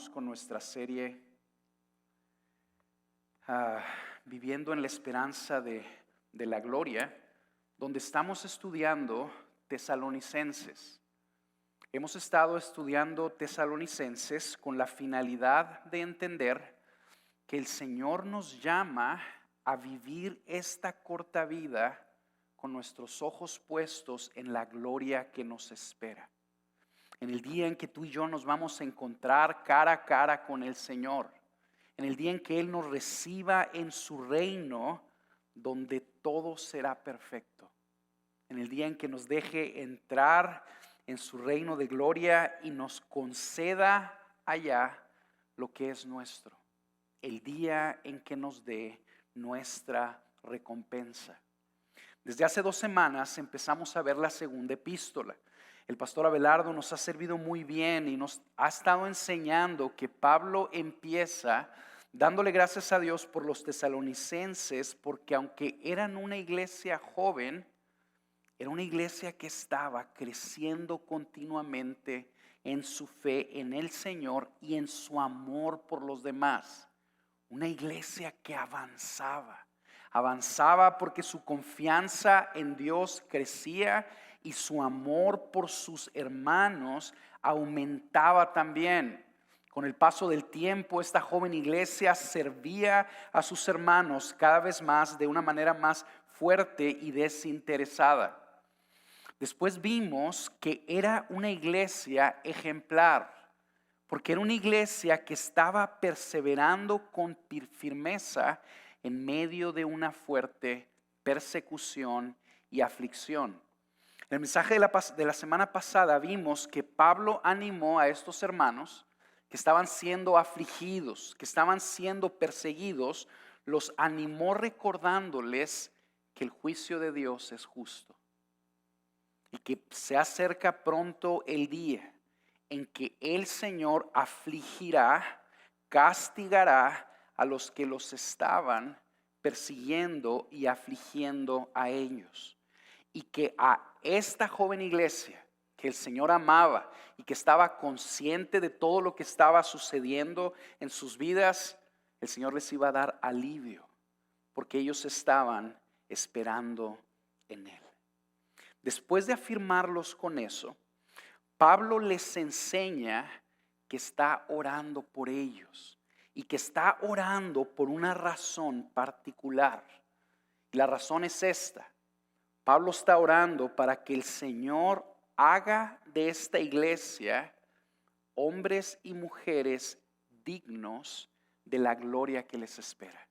continuamos con nuestra serie Viviendo en la Esperanza de la Gloria, donde estamos estudiando Tesalonicenses. Hemos estado estudiando Tesalonicenses con la finalidad de entender que el Señor nos llama a vivir esta corta vida con nuestros ojos puestos en la gloria que nos espera. En el día en que tú y yo nos vamos a encontrar cara a cara con el Señor. En el día en que Él nos reciba en su reino, donde todo será perfecto. En el día en que nos deje entrar en su reino de gloria y nos conceda allá lo que es nuestro. El día en que nos dé nuestra recompensa. Desde hace 2 semanas empezamos a ver la segunda epístola. El pastor Abelardo nos ha servido muy bien y nos ha estado enseñando que Pablo empieza dándole gracias a Dios por los tesalonicenses, porque aunque eran una iglesia joven, era una iglesia que estaba creciendo continuamente en su fe en el Señor y en su amor por los demás. Una iglesia que avanzaba porque su confianza en Dios crecía y su amor por sus hermanos aumentaba también. Con el paso del tiempo, esta joven iglesia servía a sus hermanos cada vez más de una manera más fuerte y desinteresada. Después vimos que era una iglesia ejemplar, porque era una iglesia que estaba perseverando con firmeza en medio de una fuerte persecución y aflicción. En el mensaje de la semana pasada vimos que Pablo animó a estos hermanos que estaban siendo afligidos, que estaban siendo perseguidos, los animó recordándoles que el juicio de Dios es justo y que se acerca pronto el día en que el Señor afligirá, castigará a los que los estaban persiguiendo y afligiendo a ellos. Y que a esta joven iglesia que el Señor amaba y que estaba consciente de todo lo que estaba sucediendo en sus vidas, el Señor les iba a dar alivio, porque ellos estaban esperando en Él. Después de afirmarlos con eso, Pablo les enseña que está orando por ellos y que está orando por una razón particular. Y la razón es esta. Pablo está orando para que el Señor haga de esta iglesia hombres y mujeres dignos de la gloria que les espera.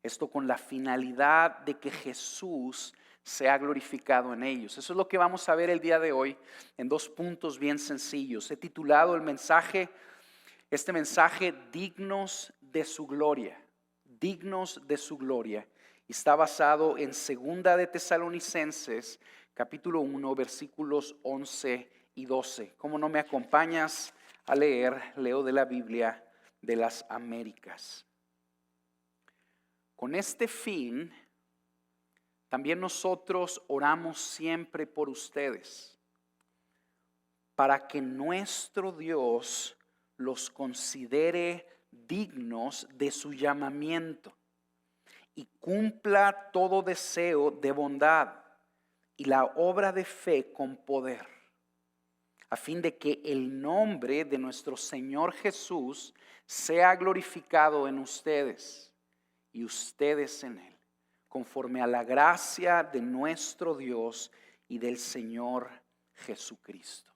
Esto con la finalidad de que Jesús sea glorificado en ellos. Eso es lo que vamos a ver el día de hoy en 2 puntos bien sencillos. He titulado este mensaje dignos de su gloria. Dignos de su gloria. Y está basado en 2 de Tesalonicenses, capítulo 1, versículos 11 y 12. ¿Cómo no me acompañas a leer? Leo de la Biblia de las Américas. Con este fin, también nosotros oramos siempre por ustedes, para que nuestro Dios los considere dignos de su llamamiento y cumpla todo deseo de bondad y la obra de fe con poder, a fin de que el nombre de nuestro Señor Jesús sea glorificado en ustedes y ustedes en Él, conforme a la gracia de nuestro Dios y del Señor Jesucristo.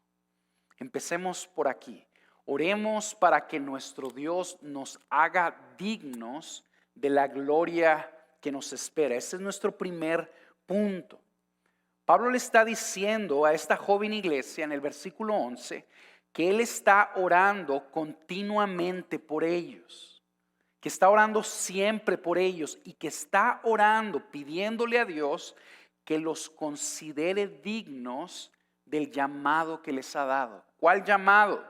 Empecemos por aquí. Oremos para que nuestro Dios nos haga dignos de la gloria que nos espera. Ese es nuestro primer punto. Pablo le está diciendo a esta joven iglesia en el versículo 11 que él está orando continuamente por ellos, que está orando siempre por ellos y que está orando, pidiéndole a Dios que los considere dignos del llamado que les ha dado. ¿Cuál llamado?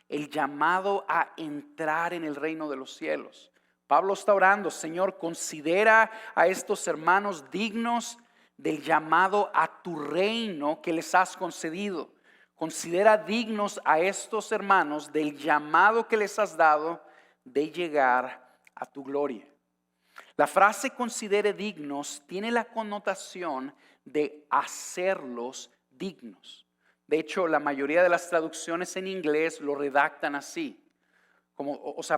El llamado a entrar en el reino de los cielos. Pablo está orando: Señor, considera a estos hermanos dignos del llamado a tu reino que les has concedido. Considera dignos a estos hermanos del llamado que les has dado de llegar a tu gloria. La frase considere dignos tiene la connotación de hacerlos dignos. De hecho, la mayoría de las traducciones en inglés lo redactan así.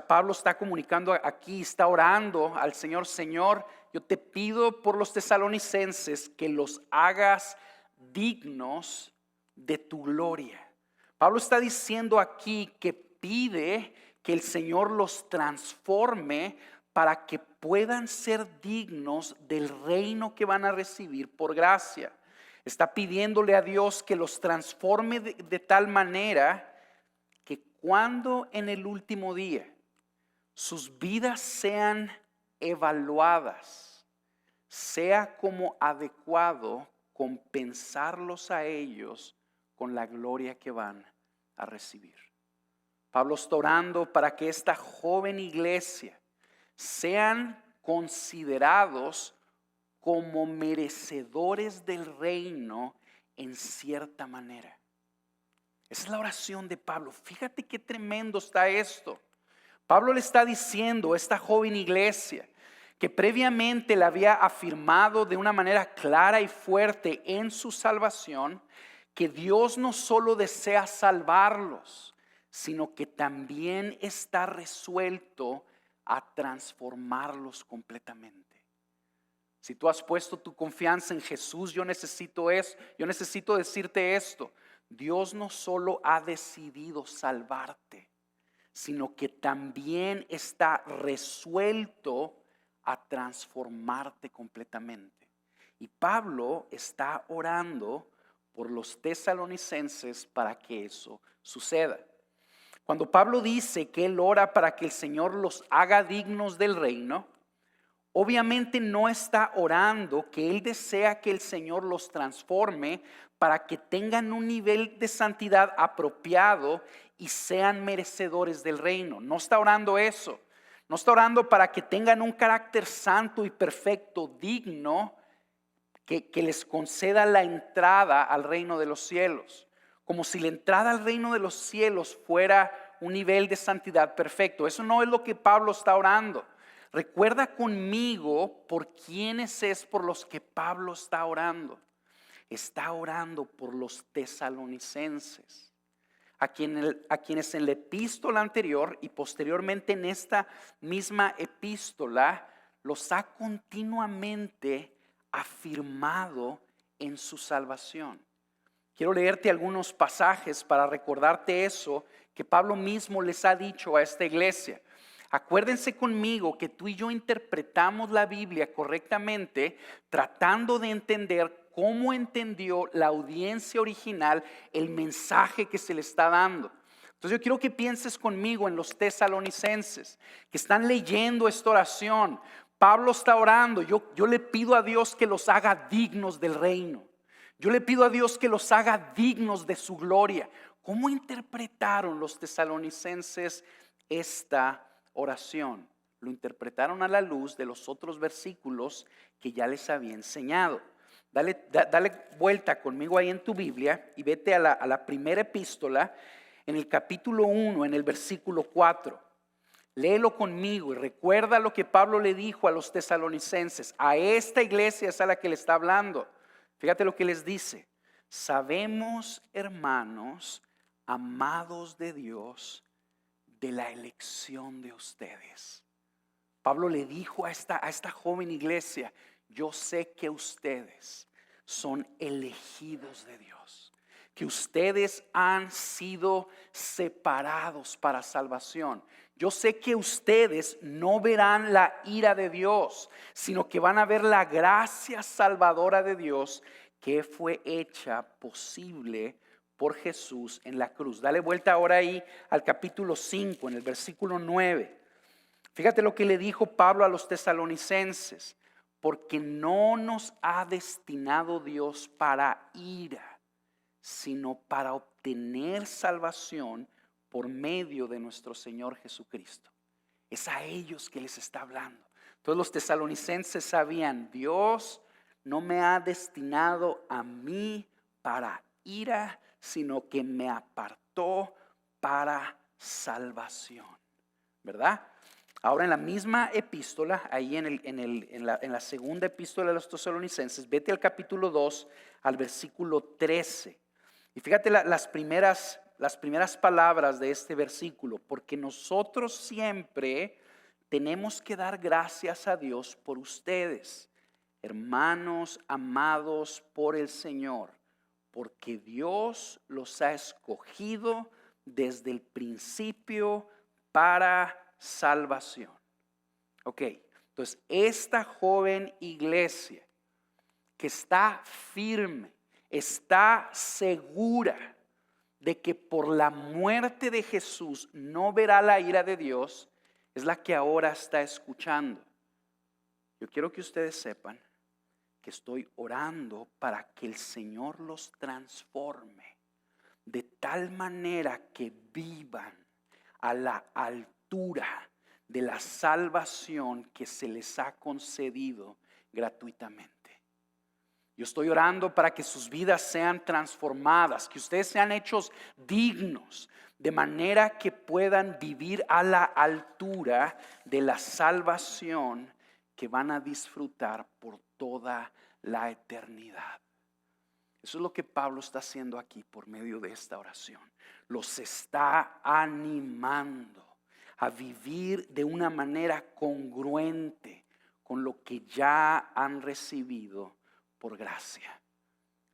Pablo está comunicando aquí, está orando al Señor: Señor, yo te pido por los tesalonicenses que los hagas dignos de tu gloria. Pablo está diciendo aquí que pide que el Señor los transforme para que puedan ser dignos del reino que van a recibir por gracia. Está pidiéndole a Dios que los transforme de tal manera que cuando en el último día sus vidas sean evaluadas, sea como adecuado compensarlos a ellos con la gloria que van a recibir. Pablo está orando para que esta joven iglesia sean considerados como merecedores del reino en cierta manera. Esa es la oración de Pablo. Fíjate qué tremendo está esto. Pablo le está diciendo a esta joven iglesia que previamente le había afirmado de una manera clara y fuerte en su salvación que Dios no solo desea salvarlos, sino que también está resuelto a transformarlos completamente. Si tú has puesto tu confianza en Jesús, yo necesito decirte esto: Dios no solo ha decidido salvarte, sino que también está resuelto a transformarte completamente. Y Pablo está orando por los tesalonicenses para que eso suceda. Cuando Pablo dice que él ora para que el Señor los haga dignos del reino, obviamente no está orando que él desea que el Señor los transforme para que tengan un nivel de santidad apropiado y sean merecedores del reino. No está orando eso. No está orando para que tengan un carácter santo y perfecto, digno, que les conceda la entrada al reino de los cielos. Como si la entrada al reino de los cielos fuera un nivel de santidad perfecto. Eso no es lo que Pablo está orando. Recuerda conmigo por quiénes es por los que Pablo está orando. Está orando por los tesalonicenses, a quienes en la epístola anterior y posteriormente en esta misma epístola los ha continuamente afirmado en su salvación. Quiero leerte algunos pasajes para recordarte eso que Pablo mismo les ha dicho a esta iglesia. Acuérdense conmigo que tú y yo interpretamos la Biblia correctamente, tratando de entender cómo entendió la audiencia original el mensaje que se le está dando. Entonces yo quiero que pienses conmigo en los tesalonicenses que están leyendo esta oración. Pablo está orando: yo le pido a Dios que los haga dignos del reino. Yo le pido a Dios que los haga dignos de su gloria. ¿Cómo interpretaron los tesalonicenses esta oración? Lo interpretaron a la luz de los otros versículos que ya les había enseñado. Dale vuelta conmigo ahí en tu Biblia y vete a la primera epístola, en el capítulo 1, en el versículo 4. Léelo conmigo y recuerda lo que Pablo le dijo a los tesalonicenses. A esta iglesia es a la que le está hablando. Fíjate lo que les dice: sabemos, hermanos, amados de Dios, de la elección de ustedes. Pablo le dijo a esta joven iglesia: yo sé que ustedes son elegidos de Dios, que ustedes han sido separados para salvación. Yo sé que ustedes no verán la ira de Dios, sino que van a ver la gracia salvadora de Dios que fue hecha posible por Jesús en la cruz. Dale vuelta ahora ahí al capítulo 5, en el versículo 9. Fíjate lo que le dijo Pablo a los tesalonicenses: porque no nos ha destinado Dios para ira, sino para obtener salvación por medio de nuestro Señor Jesucristo. Es a ellos que les está hablando. Todos los tesalonicenses sabían: Dios no me ha destinado a mí para ira, sino que me apartó para salvación. ¿Verdad? Ahora en la misma epístola, ahí en la segunda epístola de los Tesalonicenses, vete al capítulo 2, al versículo 13. Y fíjate las primeras palabras de este versículo, porque nosotros siempre tenemos que dar gracias a Dios por ustedes, hermanos amados por el Señor, porque Dios los ha escogido desde el principio para salvación. Ok, entonces esta joven iglesia que está firme, está segura de que por la muerte de Jesús no verá la ira de Dios, es la que ahora está escuchando. Yo quiero que ustedes sepan que estoy orando para que el Señor los transforme de tal manera que vivan a la altura de la salvación que se les ha concedido gratuitamente. Yo estoy orando para que sus vidas sean transformadas, que ustedes sean hechos dignos, de manera que puedan vivir a la altura de la salvación que van a disfrutar por toda la eternidad. Eso es lo que Pablo está haciendo aquí por medio de esta oración. Los está animando a vivir de una manera congruente con lo que ya han recibido por gracia.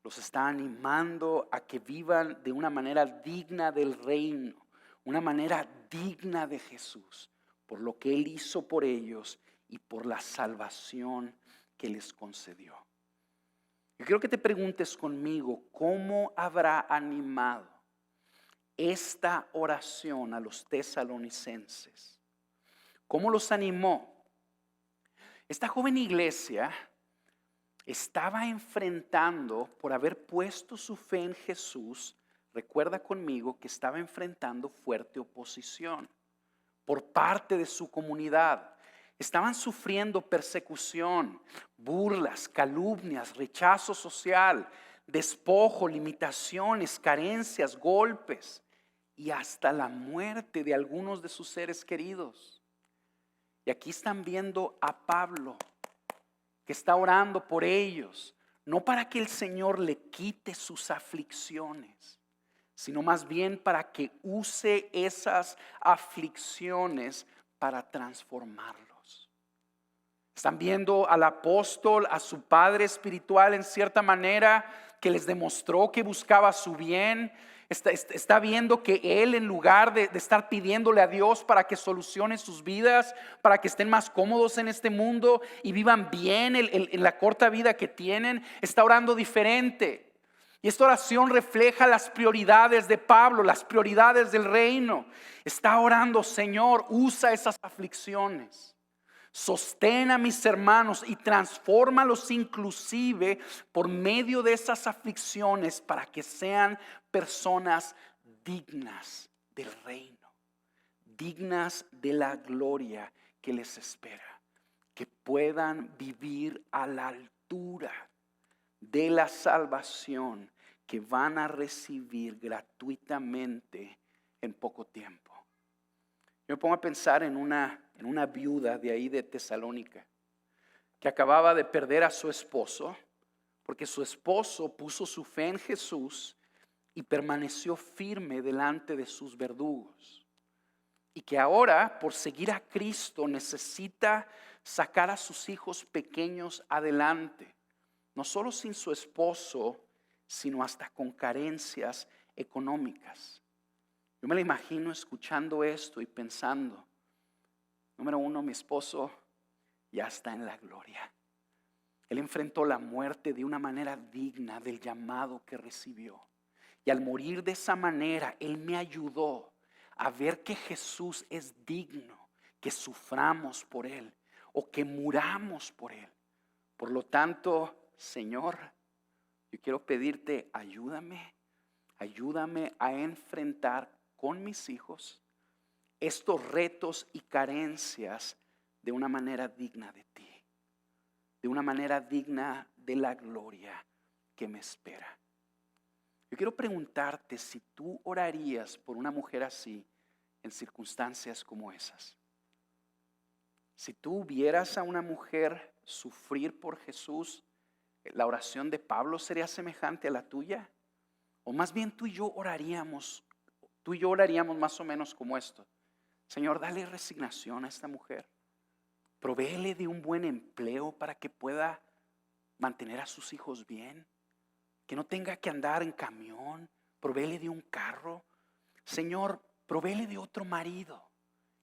Los está animando a que vivan de una manera digna del reino, una manera digna de Jesús, por lo que Él hizo por ellos y por la salvación que les concedió. Yo quiero que te preguntes conmigo, ¿cómo habrá animado esta oración a los tesalonicenses? ¿Cómo los animó? Esta joven iglesia estaba enfrentando, por haber puesto su fe en Jesús, recuerda conmigo que estaba enfrentando fuerte oposición por parte de su comunidad. Estaban sufriendo persecución, burlas, calumnias, rechazo social, despojo, limitaciones, carencias, golpes y hasta la muerte de algunos de sus seres queridos. Y aquí están viendo a Pablo, que está orando por ellos, no para que el Señor le quite sus aflicciones, sino más bien para que use esas aflicciones para transformarlos. Están viendo al apóstol, a su padre espiritual en cierta manera, que les demostró que buscaba su bien. Está viendo que él, en lugar de estar pidiéndole a Dios para que solucione sus vidas, para que estén más cómodos en este mundo y vivan bien en la corta vida que tienen, está orando diferente. Y esta oración refleja las prioridades de Pablo, las prioridades del reino. Está orando: Señor, usa esas aflicciones. Sostén a mis hermanos y transfórmalos inclusive por medio de esas aflicciones para que sean personas dignas del reino, dignas de la gloria que les espera, que puedan vivir a la altura de la salvación que van a recibir gratuitamente en poco tiempo. Yo me pongo a pensar en una viuda de ahí de Tesalónica que acababa de perder a su esposo porque su esposo puso su fe en Jesús y permaneció firme delante de sus verdugos, y que ahora, por seguir a Cristo, necesita sacar a sus hijos pequeños adelante, no solo sin su esposo, sino hasta con carencias económicas. Yo me la imagino escuchando esto y pensando: número uno, mi esposo ya está en la gloria. Él enfrentó la muerte de una manera digna del llamado que recibió. Y al morir de esa manera, Él me ayudó a ver que Jesús es digno, que suframos por Él o que muramos por Él. Por lo tanto, Señor, yo quiero pedirte, ayúdame a enfrentar con mis hijos estos retos y carencias de una manera digna de ti, de una manera digna de la gloria que me espera. Yo quiero preguntarte si tú orarías por una mujer así en circunstancias como esas. Si tú vieras a una mujer sufrir por Jesús, ¿la oración de Pablo sería semejante a la tuya? O más bien tú y yo oraríamos más o menos como esto. Señor, dale resignación a esta mujer. Provéele de un buen empleo para que pueda mantener a sus hijos bien. Que no tenga que andar en camión. Provéele de un carro. Señor, provéele de otro marido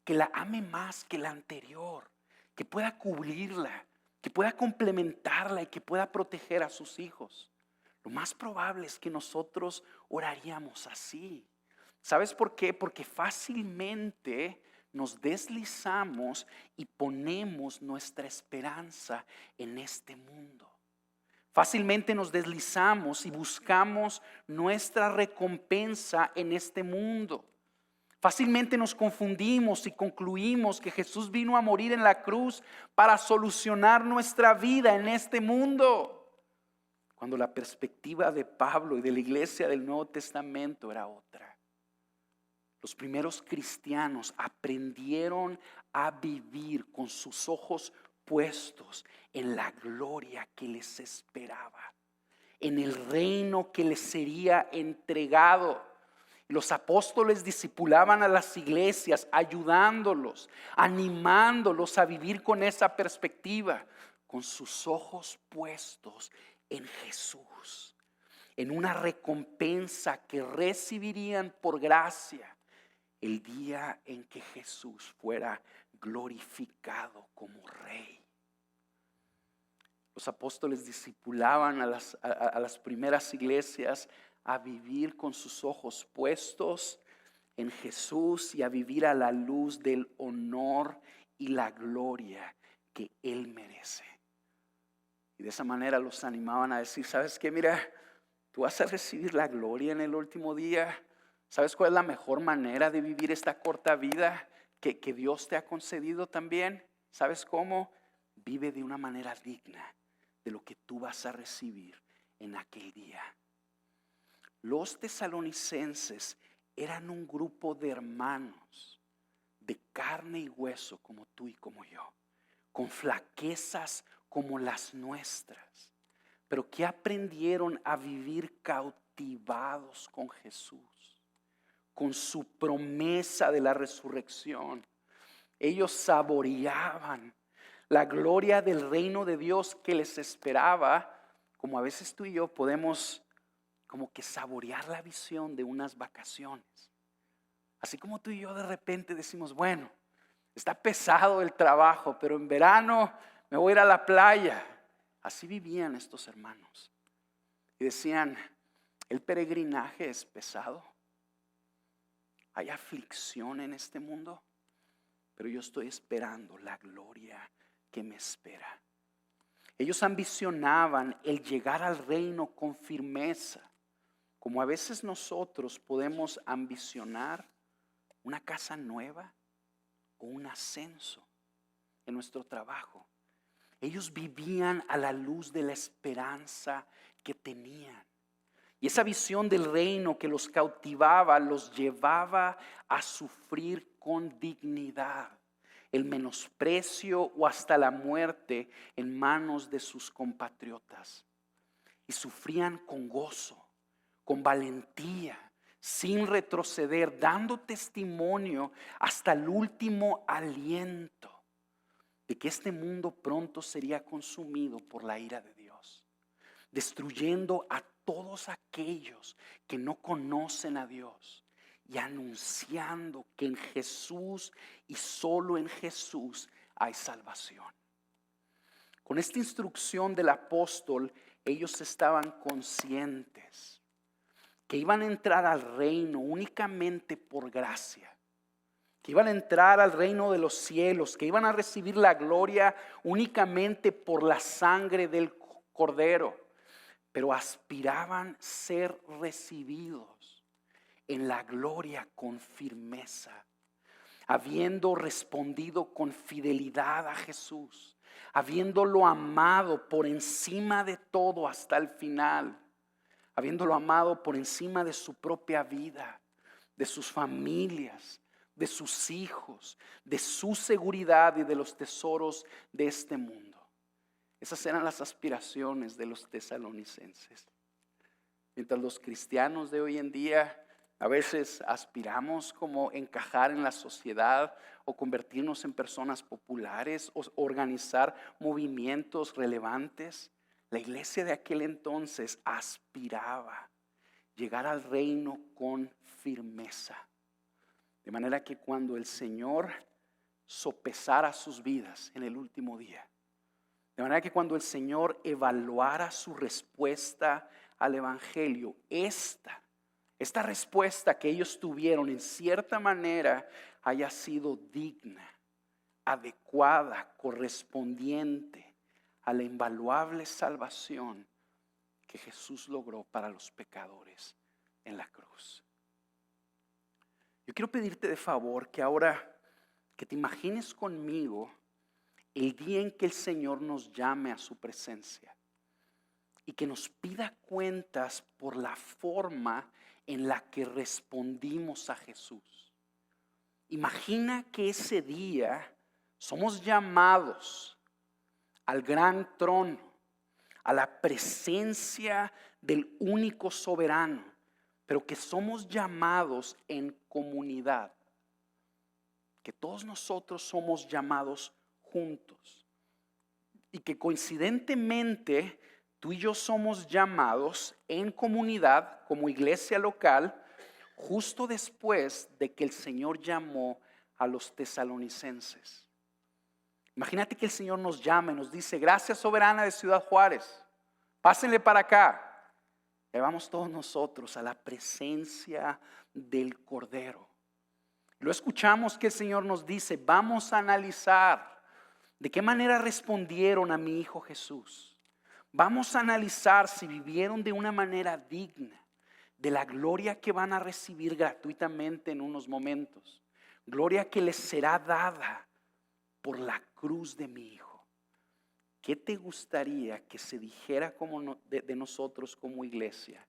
que la ame más que la anterior, que pueda cubrirla, que pueda complementarla y que pueda proteger a sus hijos. Lo más probable es que nosotros oraríamos así. ¿Sabes por qué? Porque fácilmente nos deslizamos y ponemos nuestra esperanza en este mundo. Fácilmente nos deslizamos y buscamos nuestra recompensa en este mundo. Fácilmente nos confundimos y concluimos que Jesús vino a morir en la cruz para solucionar nuestra vida en este mundo, cuando la perspectiva de Pablo y de la iglesia del Nuevo Testamento era otra. Los primeros cristianos aprendieron a vivir con sus ojos puestos en la gloria que les esperaba, en el reino que les sería entregado. Los apóstoles discipulaban a las iglesias, ayudándolos, animándolos a vivir con esa perspectiva, con sus ojos puestos en Jesús, en una recompensa que recibirían por gracia el día en que Jesús fuera glorificado como Rey. Los apóstoles discipulaban a las primeras iglesias a vivir con sus ojos puestos en Jesús y a vivir a la luz del honor y la gloria que Él merece. Y de esa manera los animaban a decir, ¿sabes qué? Mira, tú vas a recibir la gloria en el último día. ¿Sabes cuál es la mejor manera de vivir esta corta vida que Dios te ha concedido también? ¿Sabes cómo? Vive de una manera digna de lo que tú vas a recibir en aquel día. Los tesalonicenses eran un grupo de hermanos de carne y hueso como tú y como yo, con flaquezas como las nuestras, pero que aprendieron a vivir cautivados con Jesús, con su promesa de la resurrección. Ellos saboreaban la gloria del reino de Dios que les esperaba, como a veces tú y yo podemos como que saborear la visión de unas vacaciones. Así como tú y yo de repente decimos, bueno, está pesado el trabajo, pero en verano me voy a ir a la playa. Así vivían estos hermanos. Y decían, el peregrinaje es pesado. Hay aflicción en este mundo, pero yo estoy esperando la gloria que me espera. Ellos ambicionaban el llegar al reino con firmeza, como a veces nosotros podemos ambicionar una casa nueva o un ascenso en nuestro trabajo. Ellos vivían a la luz de la esperanza que tenían. Y esa visión del reino que los cautivaba los llevaba a sufrir con dignidad el menosprecio o hasta la muerte en manos de sus compatriotas. Y sufrían con gozo, con valentía, sin retroceder, dando testimonio hasta el último aliento de que este mundo pronto sería consumido por la ira de Dios, destruyendo a todos aquellos que no conocen a Dios y anunciando que en Jesús y solo en Jesús hay salvación. Con esta instrucción del apóstol, ellos estaban conscientes que iban a entrar al reino únicamente por gracia, que iban a entrar al reino de los cielos, que iban a recibir la gloria únicamente por la sangre del Cordero, pero aspiraban ser recibidos en la gloria con firmeza, habiendo respondido con fidelidad a Jesús, habiéndolo amado por encima de todo hasta el final, habiéndolo amado por encima de su propia vida, de sus familias, de sus hijos, de su seguridad y de los tesoros de este mundo. Esas eran las aspiraciones de los tesalonicenses. Mientras los cristianos de hoy en día a veces aspiramos como encajar en la sociedad o convertirnos en personas populares o organizar movimientos relevantes, la iglesia de aquel entonces aspiraba llegar al reino con firmeza. De manera que cuando el Señor sopesara sus vidas en el último día, de manera que cuando el Señor evaluara su respuesta al Evangelio, esta respuesta que ellos tuvieron en cierta manera haya sido digna, adecuada, correspondiente a la invaluable salvación que Jesús logró para los pecadores en la cruz. Yo quiero pedirte de favor que ahora que te imagines conmigo el día en que el Señor nos llame a su presencia y que nos pida cuentas por la forma en la que respondimos a Jesús. Imagina que ese día somos llamados al gran trono, a la presencia del único soberano, pero que somos llamados en comunidad, que todos nosotros somos llamados juntos y que coincidentemente tú y yo somos llamados en comunidad como iglesia local justo después de que el Señor llamó a los tesalonicenses. Imagínate que el Señor nos llama y nos dice: gracias, soberana de Ciudad Juárez, pásenle para acá. Y vamos todos nosotros a la presencia del Cordero. Lo escuchamos que el Señor nos dice: vamos a analizar de qué manera respondieron a mi Hijo Jesús. Vamos a analizar si vivieron de una manera digna de la gloria que van a recibir gratuitamente en unos momentos. Gloria que les será dada por la cruz de mi Hijo. ¿Qué te gustaría que se dijera de nosotros como iglesia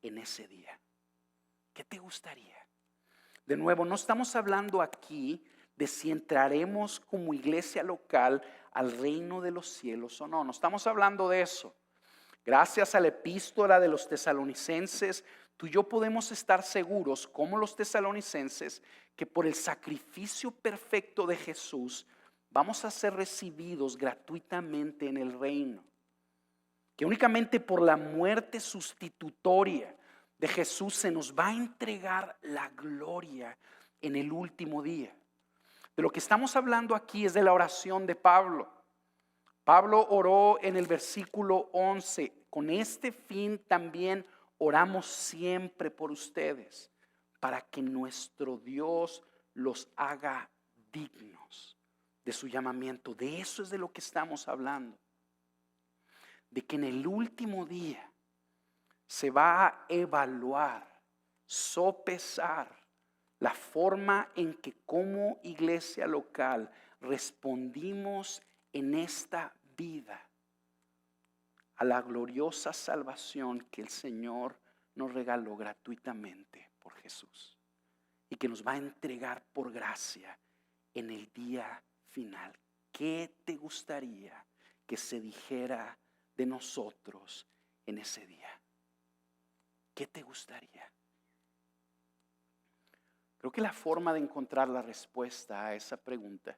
en ese día? ¿Qué te gustaría? De nuevo, no estamos hablando aquí de si entraremos como iglesia local al reino de los cielos o no. No estamos hablando de eso. Gracias a la epístola de los tesalonicenses, tú y yo podemos estar seguros, como los tesalonicenses, que por el sacrificio perfecto de Jesús vamos a ser recibidos gratuitamente en el reino. Que únicamente por la muerte sustitutoria de Jesús se nos va a entregar la gloria en el último día. De lo que estamos hablando aquí es de la oración de Pablo. Pablo oró en el versículo 11: con este fin también oramos siempre por ustedes, para que nuestro Dios los haga dignos de su llamamiento. De eso es de lo que estamos hablando. De que en el último día se va a evaluar, sopesar la forma en que como iglesia local respondimos en esta vida a la gloriosa salvación que el Señor nos regaló gratuitamente por Jesús y que nos va a entregar por gracia en el día final. ¿Qué te gustaría que se dijera de nosotros en ese día? ¿Qué te gustaría? Creo que la forma de encontrar la respuesta a esa pregunta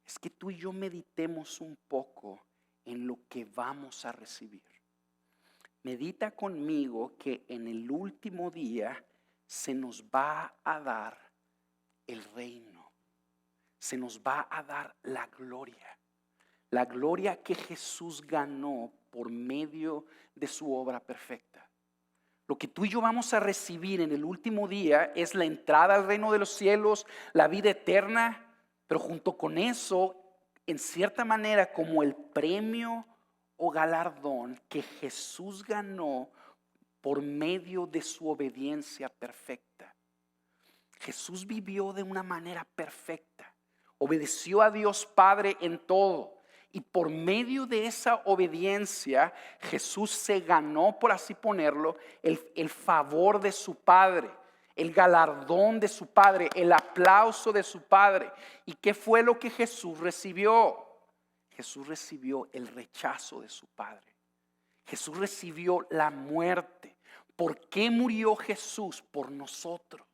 es que tú y yo meditemos un poco en lo que vamos a recibir. Medita conmigo que en el último día se nos va a dar el reino. Se nos va a dar la gloria que Jesús ganó por medio de su obra perfecta. Lo que tú y yo vamos a recibir en el último día es la entrada al reino de los cielos, la vida eterna, pero junto con eso, en cierta manera, como el premio o galardón que Jesús ganó por medio de su obediencia perfecta. Jesús vivió de una manera perfecta, obedeció a Dios Padre en todo Y por medio de esa obediencia, Jesús se ganó, por así ponerlo, el favor de su Padre, el galardón de su Padre, el aplauso de su Padre. ¿Y qué fue lo que Jesús recibió? Jesús recibió el rechazo de su Padre. Jesús recibió la muerte. ¿Por qué murió Jesús? Por nosotros.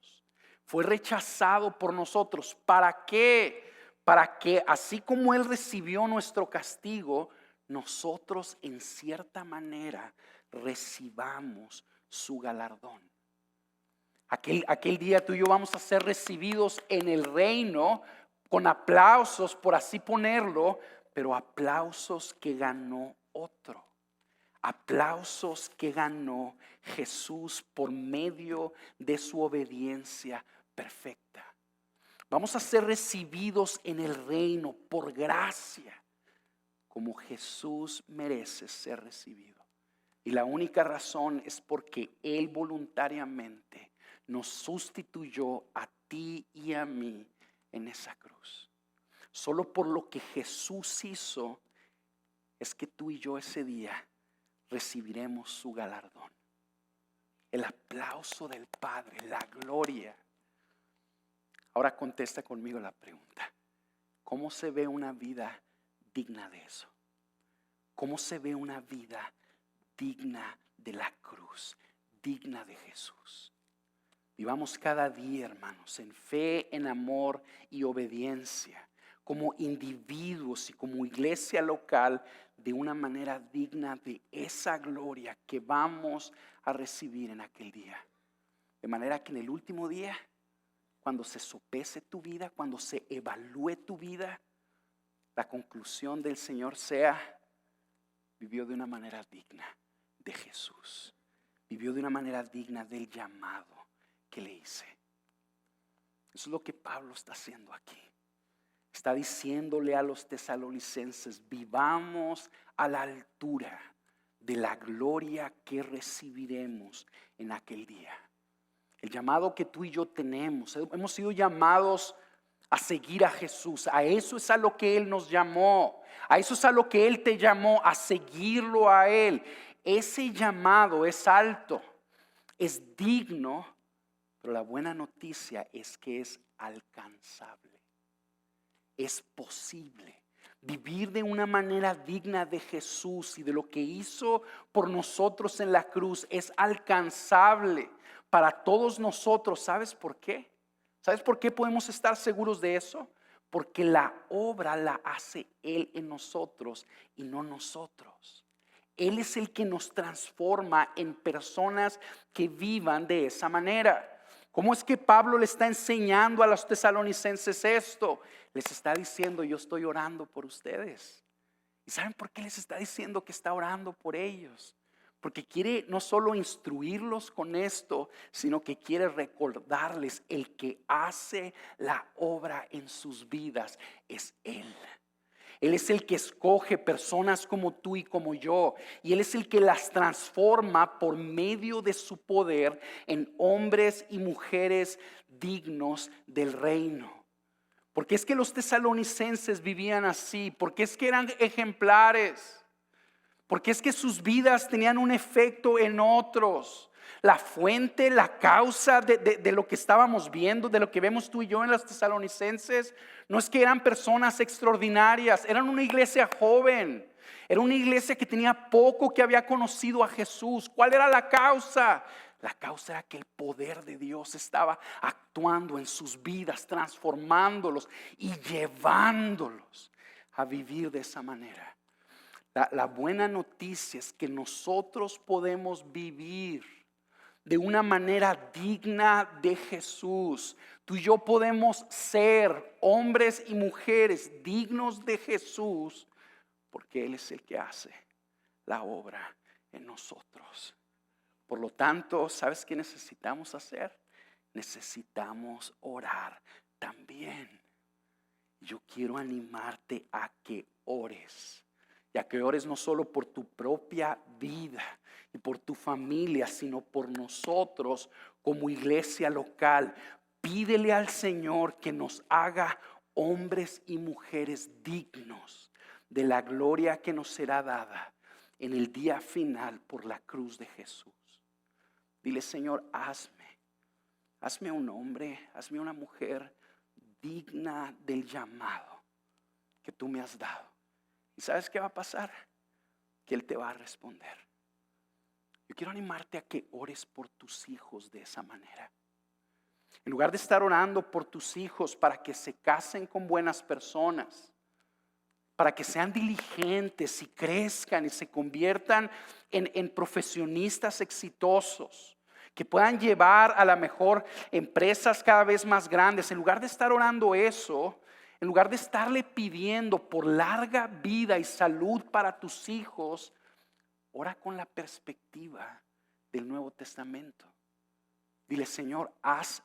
Fue rechazado por nosotros. ¿Para qué? Para que así como Él recibió nuestro castigo, nosotros en cierta manera recibamos su galardón. Aquel día tú y yo vamos a ser recibidos en el reino con aplausos, por así ponerlo, pero aplausos que ganó otro. Aplausos que ganó Jesús por medio de su obediencia perfecta. Vamos a ser recibidos en el reino por gracia, como Jesús merece ser recibido. Y la única razón es porque Él voluntariamente nos sustituyó a ti y a mí en esa cruz. Solo por lo que Jesús hizo es que tú y yo ese día recibiremos su galardón. El aplauso del Padre, la gloria. Ahora contesta conmigo la pregunta. ¿Cómo se ve una vida digna de eso? ¿Cómo se ve una vida digna de la cruz, digna de Jesús? Vivamos cada día, hermanos, en fe, en amor y obediencia, como individuos y como iglesia local, de una manera digna de esa gloria que vamos a recibir en aquel día. De manera que en el último día, cuando se sopese tu vida, cuando se evalúe tu vida, la conclusión del Señor sea: vivió de una manera digna de Jesús. Vivió de una manera digna del llamado que le hice. Eso es lo que Pablo está haciendo aquí. Está diciéndole a los tesalonicenses: vivamos a la altura de la gloria que recibiremos en aquel día. El llamado que tú y yo tenemos, hemos sido llamados a seguir a Jesús. A eso es a lo que Él nos llamó. A eso es a lo que Él te llamó, a seguirlo a Él. Ese llamado es alto, es digno, pero la buena noticia es que es alcanzable. Es posible vivir de una manera digna de Jesús y de lo que hizo por nosotros en la cruz. Es alcanzable para todos nosotros. ¿Sabes por qué? ¿Sabes por qué podemos estar seguros de eso? Porque la obra la hace Él en nosotros y no nosotros. Él es el que nos transforma en personas que vivan de esa manera. ¿Cómo es que Pablo le está enseñando a los tesalonicenses esto? Les está diciendo: yo estoy orando por ustedes. ¿Y saben por qué les está diciendo que está orando por ellos? Porque quiere no solo instruirlos con esto, sino que quiere recordarles: el que hace la obra en sus vidas es Él. Él es el que escoge personas como tú y como yo. Y Él es el que las transforma por medio de su poder en hombres y mujeres dignos del reino. Porque es que los tesalonicenses vivían así. Porque es que eran ejemplares. Porque es que sus vidas tenían un efecto en otros. La fuente, la causa de lo que estábamos viendo, de lo que vemos tú y yo en los tesalonicenses, no es que eran personas extraordinarias, eran una iglesia joven, era una iglesia que tenía poco que había conocido a Jesús. ¿Cuál era la causa? La causa era que el poder de Dios estaba actuando en sus vidas, transformándolos y llevándolos a vivir de esa manera. La buena noticia es que nosotros podemos vivir de una manera digna de Jesús. Tú y yo podemos ser hombres y mujeres dignos de Jesús, porque Él es el que hace la obra en nosotros. Por lo tanto, ¿sabes qué necesitamos hacer? Necesitamos orar también. Yo quiero animarte a que ores. Y a que ores no solo por tu propia vida y por tu familia, sino por nosotros como iglesia local. Pídele al Señor que nos haga hombres y mujeres dignos de la gloria que nos será dada en el día final por la cruz de Jesús. Dile, Señor, hazme un hombre, hazme una mujer digna del llamado que tú me has dado. ¿Y sabes qué va a pasar? Que Él te va a responder. Yo quiero animarte a que ores por tus hijos de esa manera. En lugar de estar orando por tus hijos para que se casen con buenas personas, para que sean diligentes y crezcan y se conviertan en profesionistas exitosos, que puedan llevar a la mejor empresas cada vez más grandes. En lugar de estar orando eso, en lugar de estarle pidiendo por larga vida y salud para tus hijos, ora con la perspectiva del Nuevo Testamento. Dile, Señor, haz,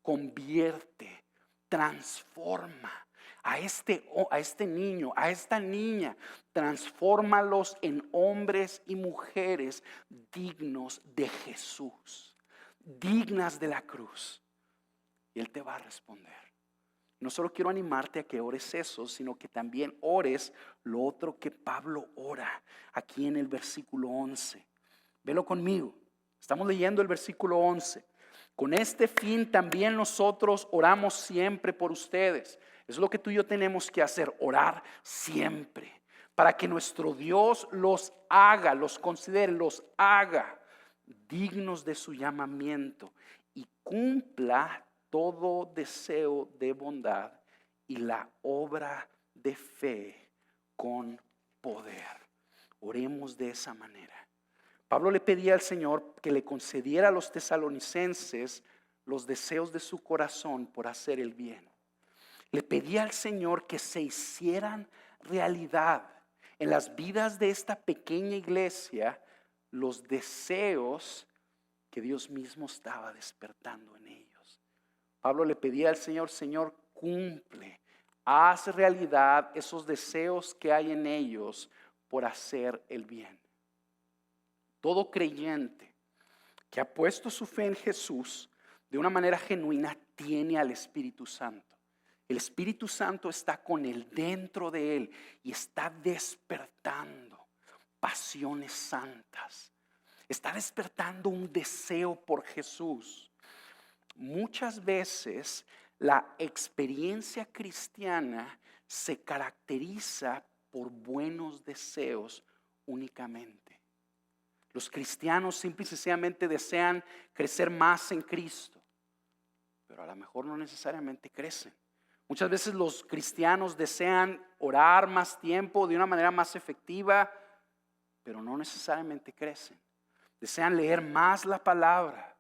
convierte, transforma a este niño, a esta niña, transfórmalos en hombres y mujeres dignos de Jesús, dignas de la cruz. Y Él te va a responder. No solo quiero animarte a que ores eso, sino que también ores lo otro que Pablo ora aquí en el versículo 11. Velo conmigo. Estamos leyendo el versículo 11. Con este fin también nosotros oramos siempre por ustedes. Es lo que tú y yo tenemos que hacer, orar siempre, para que nuestro Dios los considere, los haga dignos de su llamamiento y cumpla todo deseo de bondad y la obra de fe con poder. Oremos de esa manera. Pablo le pedía al Señor que le concediera a los tesalonicenses los deseos de su corazón por hacer el bien. Le pedía al Señor que se hicieran realidad en las vidas de esta pequeña iglesia los deseos que Dios mismo estaba despertando en ellos. Pablo le pedía al Señor, Señor, cumple, haz realidad esos deseos que hay en ellos por hacer el bien. Todo creyente que ha puesto su fe en Jesús de una manera genuina tiene al Espíritu Santo. El Espíritu Santo está con él, dentro de él, y está despertando pasiones santas. Está despertando un deseo por Jesús. Muchas veces la experiencia cristiana se caracteriza por buenos deseos únicamente. Los cristianos simple y sencillamente desean crecer más en Cristo, pero a lo mejor no necesariamente crecen. Muchas veces los cristianos desean orar más tiempo de una manera más efectiva, pero no necesariamente crecen. Desean leer más la palabra,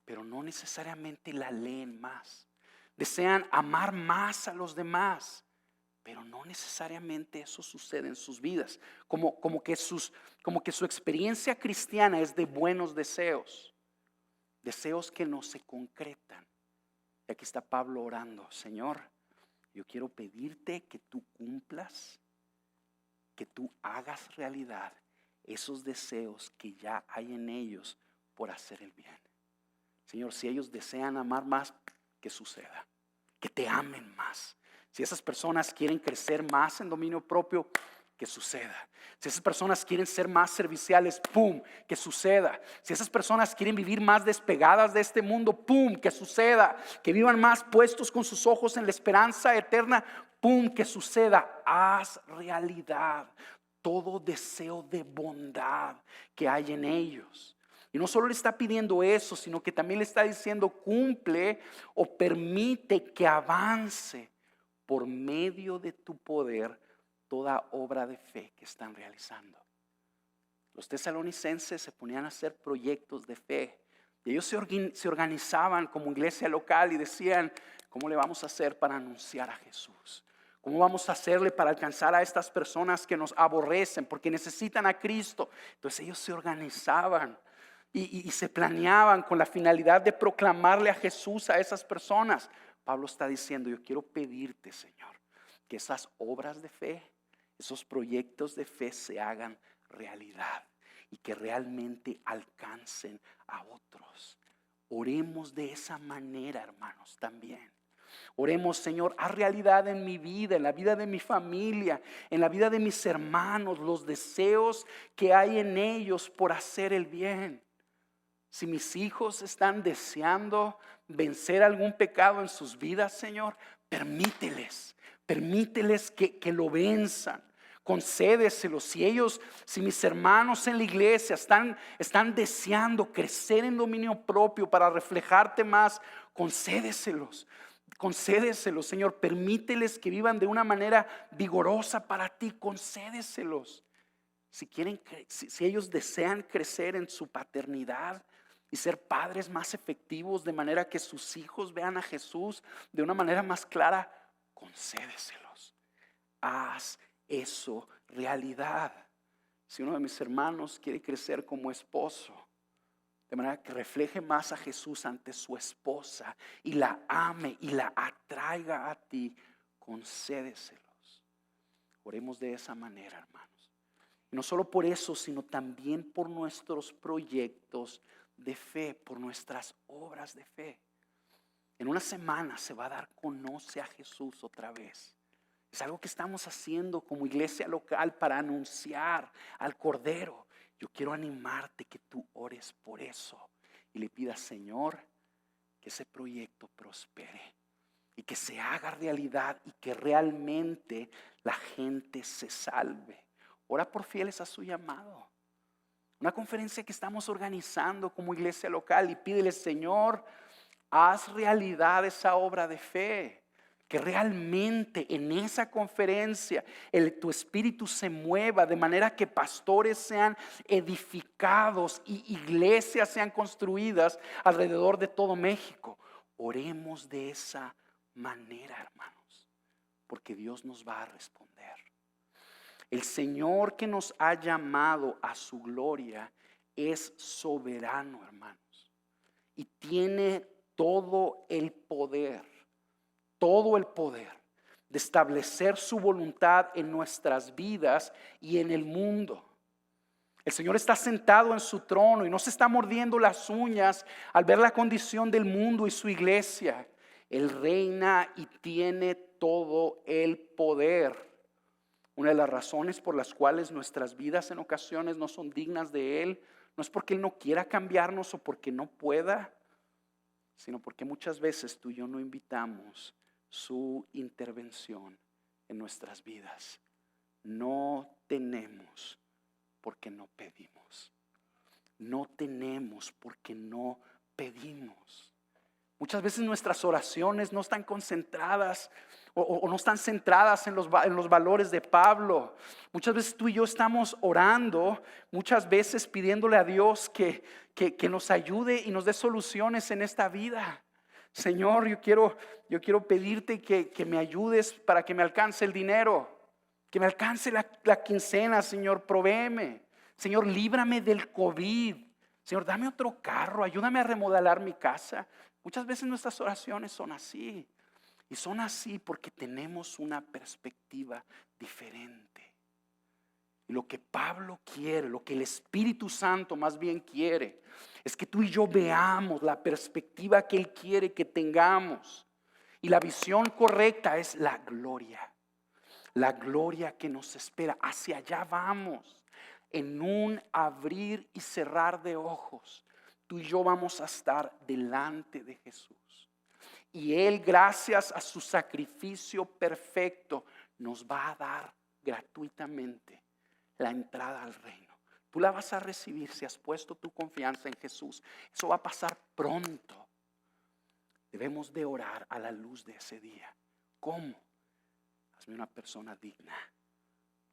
pero no necesariamente la leen más. Desean amar más a los demás, pero no necesariamente eso sucede en sus vidas. Como que su experiencia cristiana es de buenos deseos, deseos que no se concretan. Y aquí está Pablo orando, Señor, yo quiero pedirte que tú cumplas, que tú hagas realidad esos deseos que ya hay en ellos por hacer el bien. Señor, si ellos desean amar más, que suceda, que te amen más. Si esas personas quieren crecer más en dominio propio, que suceda. Si esas personas quieren ser más serviciales, ¡pum!, que suceda. Si esas personas quieren vivir más despegadas de este mundo, ¡pum!, que suceda. Que vivan más puestos con sus ojos en la esperanza eterna, ¡pum!, que suceda. Haz realidad todo deseo de bondad que hay en ellos. Y no solo le está pidiendo eso, sino que también le está diciendo cumple o permite que avance por medio de tu poder toda obra de fe que están realizando. Los tesalonicenses se ponían a hacer proyectos de fe y ellos se organizaban como iglesia local y decían, ¿cómo le vamos a hacer para anunciar a Jesús? ¿Cómo vamos a hacerle para alcanzar a estas personas que nos aborrecen porque necesitan a Cristo? Entonces ellos se organizaban y se planeaban con la finalidad de proclamarle a Jesús a esas personas. Pablo está diciendo, yo quiero pedirte, Señor, que esas obras de fe, esos proyectos de fe se hagan realidad y que realmente alcancen a otros. Oremos de esa manera, hermanos, también. Oremos, Señor, haz realidad en mi vida, en la vida de mi familia, en la vida de mis hermanos, los deseos que hay en ellos por hacer el bien. Si mis hijos están deseando vencer algún pecado en sus vidas, Señor, permíteles que lo venzan. Concédeselos. Si mis hermanos en la iglesia están deseando crecer en dominio propio para reflejarte más, concédeselos. Concédeselos, Señor. Permíteles que vivan de una manera vigorosa para ti. Concédeselos. Si ellos desean crecer en su paternidad y ser padres más efectivos, de manera que sus hijos vean a Jesús de una manera más clara, concédeselos. Haz eso realidad. Si uno de mis hermanos quiere crecer como esposo, de manera que refleje más a Jesús ante su esposa y la ame y la atraiga a ti, concédeselos. Oremos de esa manera, hermanos. Y no solo por eso, sino también por nuestros proyectos de fe, por nuestras obras de fe. En una semana se va a dar Conoce a Jesús otra vez. Es algo que estamos haciendo como iglesia local para anunciar al Cordero. Yo quiero animarte que tú ores por eso y le pidas, Señor, que ese proyecto prospere y que se haga realidad y que realmente la gente se salve. Ora por fieles a su llamado. Una conferencia que estamos organizando como iglesia local y pídele, Señor, haz realidad esa obra de fe. Que realmente en esa conferencia tu espíritu se mueva de manera que pastores sean edificados y iglesias sean construidas alrededor de todo México. Oremos de esa manera, hermanos, porque Dios nos va a responder. El Señor que nos ha llamado a su gloria es soberano, hermanos, y tiene todo el poder de establecer su voluntad en nuestras vidas y en el mundo. El Señor está sentado en su trono y no se está mordiendo las uñas al ver la condición del mundo y su iglesia. Él reina y tiene todo el poder. Una de las razones por las cuales nuestras vidas en ocasiones no son dignas de Él, no es porque Él no quiera cambiarnos o porque no pueda, sino porque muchas veces tú y yo no invitamos su intervención en nuestras vidas. No tenemos porque no pedimos. No tenemos porque no pedimos. Muchas veces nuestras oraciones no están concentradas o no están centradas en los valores de Pablo. Muchas veces tú y yo estamos orando, muchas veces pidiéndole a Dios que nos ayude y nos dé soluciones en esta vida. Señor, yo quiero pedirte que me ayudes para que me alcance el dinero, que me alcance la quincena, Señor, provéeme. Señor, líbrame del COVID. Señor, dame otro carro, ayúdame a remodelar mi casa. Muchas veces nuestras oraciones son así. Y son así porque tenemos una perspectiva diferente. Y lo que Pablo quiere, lo que el Espíritu Santo más bien quiere, es que tú y yo veamos la perspectiva que Él quiere que tengamos. Y la visión correcta es la gloria. La gloria que nos espera. Hacia allá vamos. En un abrir y cerrar de ojos, tú y yo vamos a estar delante de Jesús. Y Él, gracias a su sacrificio perfecto, nos va a dar gratuitamente la entrada al reino. Tú la vas a recibir si has puesto tu confianza en Jesús. Eso va a pasar pronto. Debemos de orar a la luz de ese día. ¿Cómo? Hazme una persona digna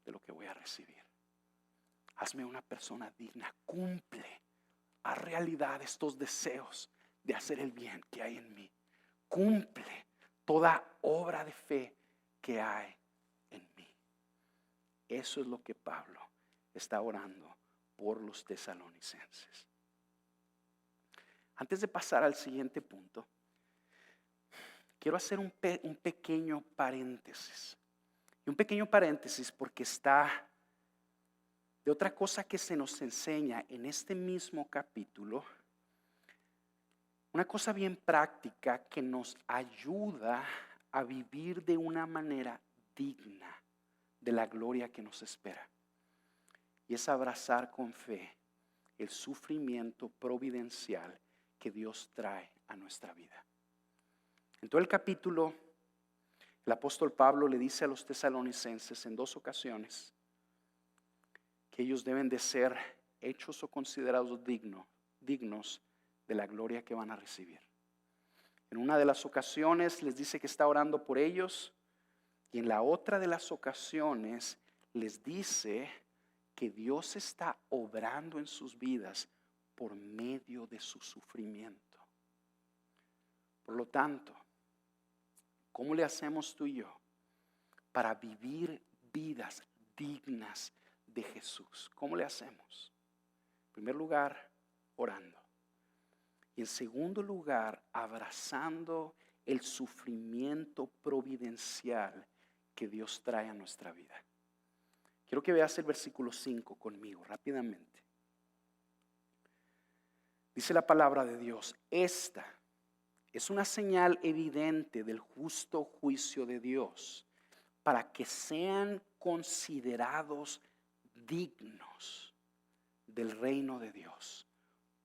de lo que voy a recibir. Hazme una persona digna. Cumple a realidad estos deseos de hacer el bien que hay en mí. Cumple toda obra de fe que hay en mí. Eso es lo que Pablo está orando por los tesalonicenses. Antes de pasar al siguiente punto, quiero hacer un pequeño paréntesis. Y un pequeño paréntesis porque está de otra cosa que se nos enseña en este mismo capítulo. Una cosa bien práctica que nos ayuda a vivir de una manera digna de la gloria que nos espera. Y es abrazar con fe el sufrimiento providencial que Dios trae a nuestra vida. En todo el capítulo, el apóstol Pablo le dice a los tesalonicenses en 2 ocasiones que ellos deben de ser hechos o considerados dignos de la gloria que van a recibir. En una de las ocasiones les dice que está orando por ellos, y en la otra de las ocasiones les dice que Dios está obrando en sus vidas por medio de su sufrimiento. Por lo tanto, ¿cómo le hacemos tú y yo para vivir vidas dignas de Jesús? ¿Cómo le hacemos? En primer lugar, orando. Y en segundo lugar, abrazando el sufrimiento providencial que Dios trae a nuestra vida. Quiero que veas el versículo 5 conmigo rápidamente. Dice la palabra de Dios: esta es una señal evidente del justo juicio de Dios, para que sean considerados dignos del reino de Dios,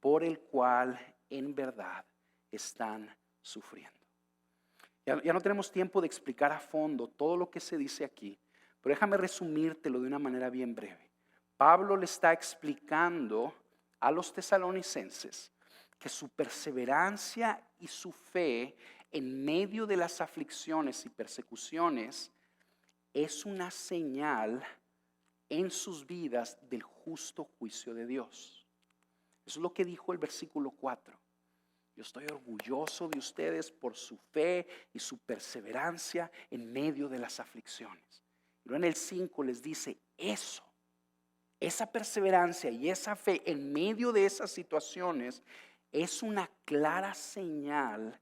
por el cual en verdad están sufriendo. Ya no tenemos tiempo de explicar a fondo todo lo que se dice aquí, pero déjame resumírtelo de una manera bien breve. Pablo le está explicando a los tesalonicenses que su perseverancia y su fe en medio de las aflicciones y persecuciones es una señal en sus vidas del justo juicio de Dios. Eso es lo que dijo el versículo 4. Yo estoy orgulloso de ustedes por su fe y su perseverancia en medio de las aflicciones. Pero en el 5 les dice esa perseverancia y esa fe en medio de esas situaciones es una clara señal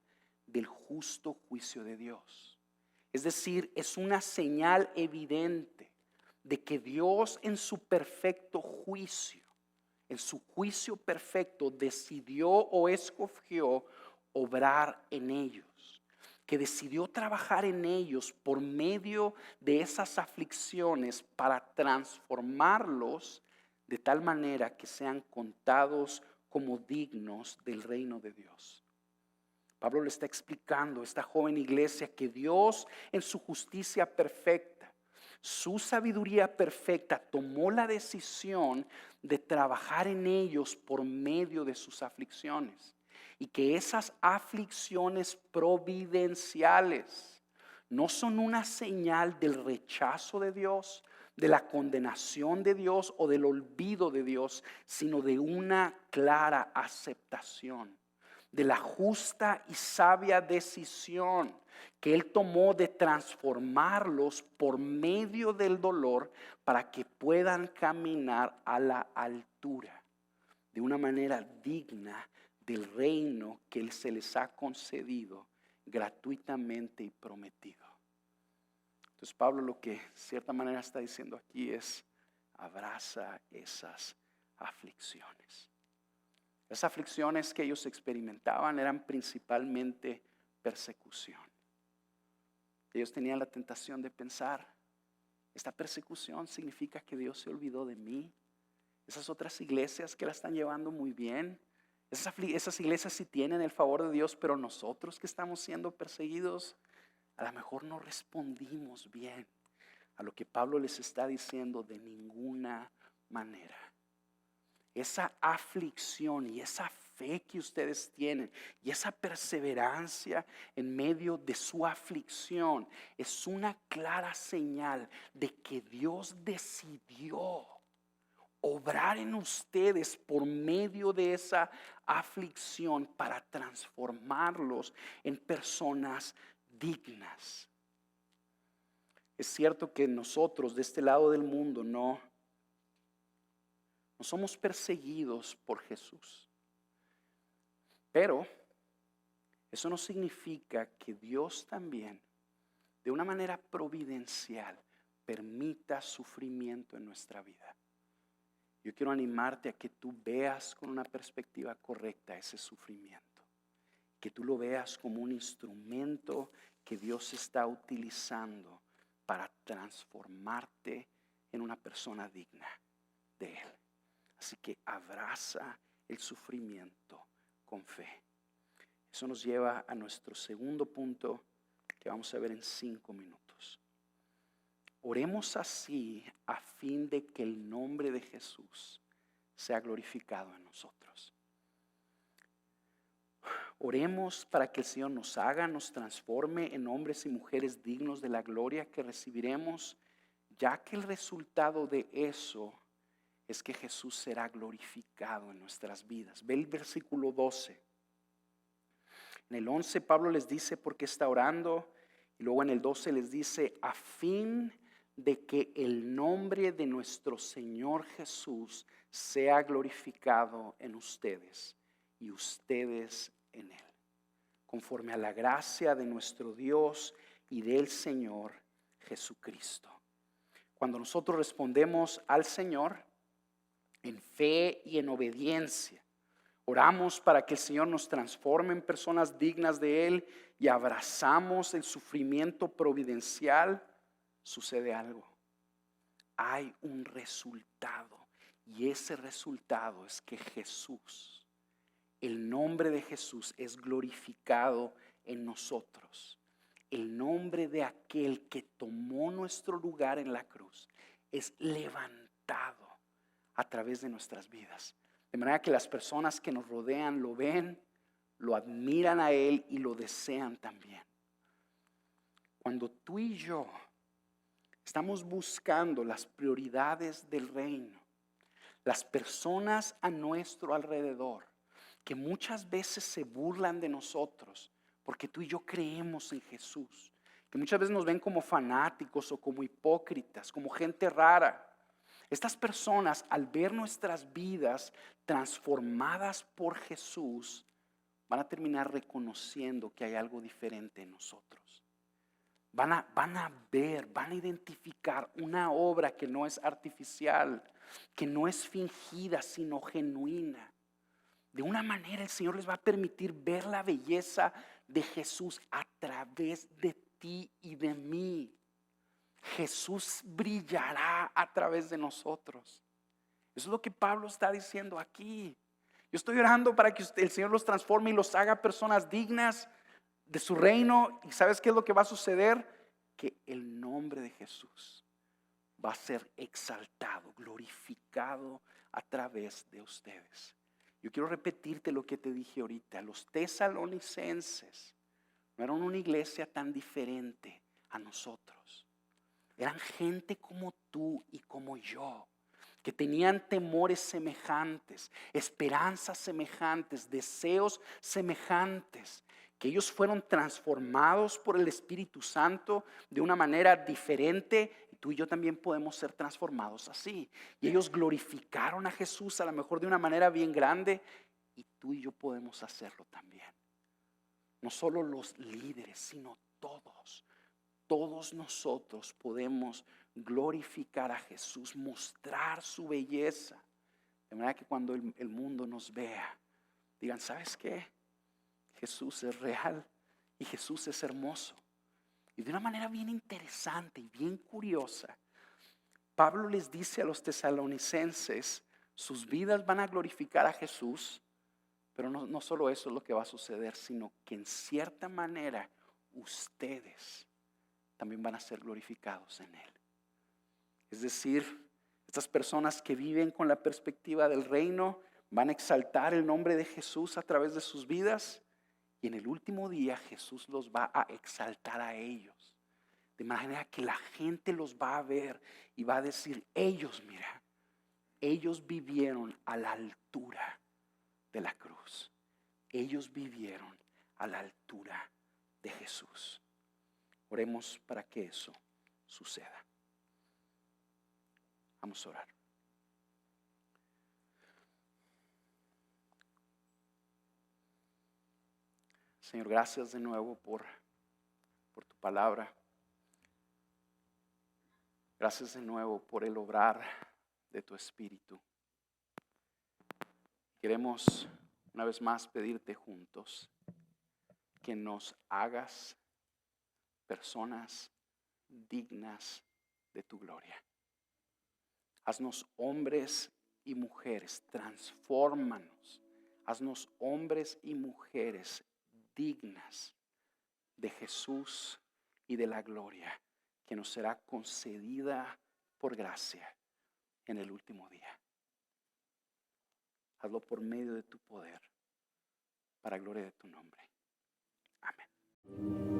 del justo juicio de Dios. Es decir, es una señal evidente de que Dios en su perfecto juicio, en su juicio perfecto, decidió o escogió obrar en ellos, que decidió trabajar en ellos por medio de esas aflicciones para transformarlos de tal manera que sean contados como dignos del reino de Dios. Pablo le está explicando a esta joven iglesia que Dios en su justicia perfecta, su sabiduría perfecta, tomó la decisión de trabajar en ellos por medio de sus aflicciones. Y que esas aflicciones providenciales no son una señal del rechazo de Dios, de la condenación de Dios o del olvido de Dios, sino de una clara aceptación de la justa y sabia decisión que Él tomó de transformarlos por medio del dolor para que puedan caminar a la altura de una manera digna del reino que Él se les ha concedido gratuitamente y prometido. Entonces Pablo lo que de cierta manera está diciendo aquí es: abraza esas aflicciones. Las aflicciones que ellos experimentaban eran principalmente persecución. Ellos tenían la tentación de pensar: esta persecución significa que Dios se olvidó de mí. Esas otras iglesias que la están llevando muy bien, esas iglesias sí tienen el favor de Dios, pero nosotros que estamos siendo perseguidos, a lo mejor no respondimos bien a lo que Pablo les está diciendo. De ninguna manera. Esa aflicción y esa fe que ustedes tienen y esa perseverancia en medio de su aflicción es una clara señal de que Dios decidió obrar en ustedes por medio de esa aflicción para transformarlos en personas dignas. Es cierto que nosotros de este lado del mundo no somos perseguidos por Jesús, pero eso no significa que Dios también, de una manera providencial, permita sufrimiento en nuestra vida. Yo quiero animarte a que tú veas con una perspectiva correcta ese sufrimiento que tú lo veas como un instrumento que Dios está utilizando para transformarte en una persona digna de Él. Así que abraza el sufrimiento con fe. Eso nos lleva a nuestro segundo punto que vamos a ver en 5 minutos. Oremos así a fin de que el nombre de Jesús sea glorificado en nosotros. Oremos para que el Señor nos haga, nos transforme en hombres y mujeres dignos de la gloria que recibiremos, ya que el resultado de eso es que Jesús será glorificado en nuestras vidas. Ve el versículo 12. En el 11 Pablo les dice por qué está orando, y luego en el 12 les dice a fin de que el nombre de nuestro Señor Jesús sea glorificado en ustedes y ustedes en Él, conforme a la gracia de nuestro Dios y del Señor Jesucristo. Cuando nosotros respondemos al Señor en fe y en obediencia, oramos para que el Señor nos transforme en personas dignas de Él y abrazamos el sufrimiento providencial, sucede algo. Hay un resultado y ese resultado es que Jesús, el nombre de Jesús es glorificado en nosotros. El nombre de aquel que tomó nuestro lugar en la cruz es levantado a través de nuestras vidas. De manera que las personas que nos rodean lo ven, lo admiran a Él y lo desean también. Cuando tú y yo estamos buscando las prioridades del reino, las personas a nuestro alrededor, que muchas veces se burlan de nosotros, porque tú y yo creemos en Jesús, que muchas veces nos ven como fanáticos o como hipócritas, como gente rara. Estas personas, al ver nuestras vidas transformadas por Jesús, van a terminar reconociendo que hay algo diferente en nosotros. Van a ver, van a identificar una obra que no es artificial, que no es fingida, sino genuina. De una manera el Señor les va a permitir ver la belleza de Jesús a través de ti y de mí. Jesús brillará a través de nosotros. Eso es lo que Pablo está diciendo aquí. Yo estoy orando para que el Señor los transforme y los haga personas dignas de su reino. ¿Y sabes qué es lo que va a suceder? Que el nombre de Jesús va a ser exaltado, glorificado a través de ustedes. Yo quiero repetirte lo que te dije ahorita. Los tesalonicenses no eran una iglesia tan diferente a nosotros. Eran gente como tú y como yo, que tenían temores semejantes, esperanzas semejantes, deseos semejantes, que ellos fueron transformados por el Espíritu Santo de una manera diferente. Y tú y yo también podemos ser transformados así. Y ellos glorificaron a Jesús a lo mejor de una manera bien grande, y tú y yo podemos hacerlo también. No solo los líderes, sino todos. Todos nosotros podemos glorificar a Jesús, mostrar su belleza. De manera que cuando el mundo nos vea, digan, ¿sabes qué? Jesús es real y Jesús es hermoso. Y de una manera bien interesante y bien curiosa, Pablo les dice a los tesalonicenses, sus vidas van a glorificar a Jesús, pero no solo eso es lo que va a suceder, sino que en cierta manera ustedes también van a ser glorificados en Él. Es decir, estas personas que viven con la perspectiva del reino van a exaltar el nombre de Jesús a través de sus vidas, y en el último día Jesús los va a exaltar a ellos. De manera que la gente los va a ver y va a decir, ellos, mira, ellos vivieron a la altura de la cruz. Ellos vivieron a la altura de Jesús. Oremos para que eso suceda. Vamos a orar. Señor, gracias de nuevo por tu palabra. Gracias de nuevo por el obrar de tu Espíritu. Queremos una vez más pedirte juntos que nos hagas personas dignas de tu gloria. Haznos hombres y mujeres, transfórmanos. Haznos hombres y mujeres dignas de Jesús y de la gloria que nos será concedida por gracia en el último día. Hazlo por medio de tu poder, para gloria de tu nombre. Amén.